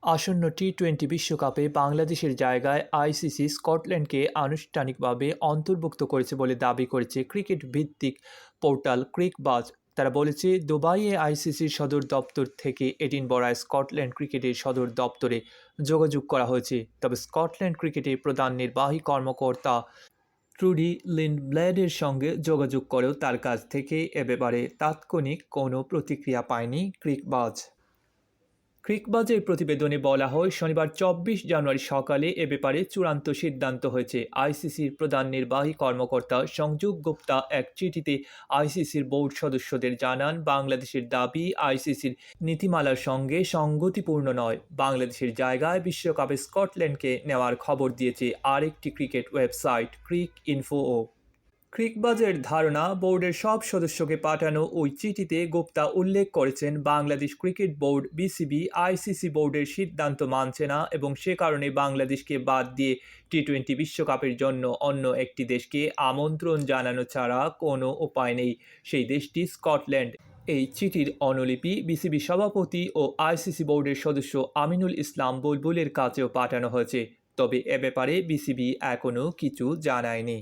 আসন্ন টি-20 বিশ্বকাপে বাংলাদেশের জায়গায় আইসিসি স্কটল্যান্ডকে আনুষ্ঠানিকভাবে অন্তর্ভুক্ত করেছে বলে দাবি করেছে ক্রিকেট ভিত্তিক পোর্টাল ক্রিকবাজ। তারা বলেছে, দুবাইয়ে আইসিসির সদর দপ্তর থেকে এডিনবরায় স্কটল্যান্ড ক্রিকেটের সদর দপ্তরে যোগাযোগ করা হয়েছে। তবে স্কটল্যান্ড ক্রিকেটের প্রধান নির্বাহী কর্মকর্তা ট্রুডি লিন্ডব্লেডের সঙ্গে যোগাযোগ করেও তার কাছ থেকে এ ব্যাপারে তাৎক্ষণিক কোনো প্রতিক্রিয়া পায়নি ক্রিকবাজ। ক্রিকবাজের প্রতিবেদনে বলা হয়, শনিবার 24 জানুয়ারি সকালে এ ব্যাপারে চূড়ান্ত সিদ্ধান্ত হয়েছে। আইসিসির প্রধান নির্বাহী কর্মকর্তা সংযোগ গুপ্তা এক চিঠিতে আইসিসির বোর্ড সদস্যদের জানান, বাংলাদেশের দাবি আইসিসির নীতিমালার সঙ্গে সঙ্গতিপূর্ণ নয়। বাংলাদেশের জায়গায় বিশ্বকাপে স্কটল্যান্ডকে নেওয়ার খবর দিয়েছে আরেকটি ক্রিকেট ওয়েবসাইট ক্রিক ইনফোও। ক্রিকবাজের ধারণা, বোর্ডের সব সদস্যকে পাঠানো ওই চিঠিতে গুপ্তা উল্লেখ করেছেন, Bangladesh cricket board BCB ICC বোর্ডের সিদ্ধান্ত মানছে না এবং সে কারণে বাংলাদেশকে বাদ দিয়ে টি-20 বিশ্বকাপের জন্য অন্য একটি দেশকে আমন্ত্রণ জানানো ছাড়া কোনো উপায় নেই। সেই দেশটি স্কটল্যান্ড। এই চিঠির অনুলিপি বিসিবি সভাপতি ও আইসিসি বোর্ডের সদস্য আমিনুল ইসলাম বুলবুলের কাছেও পাঠানো হয়েছে। তবে এ ব্যাপারে বিসিবি এখনও কিছু জানায়নি।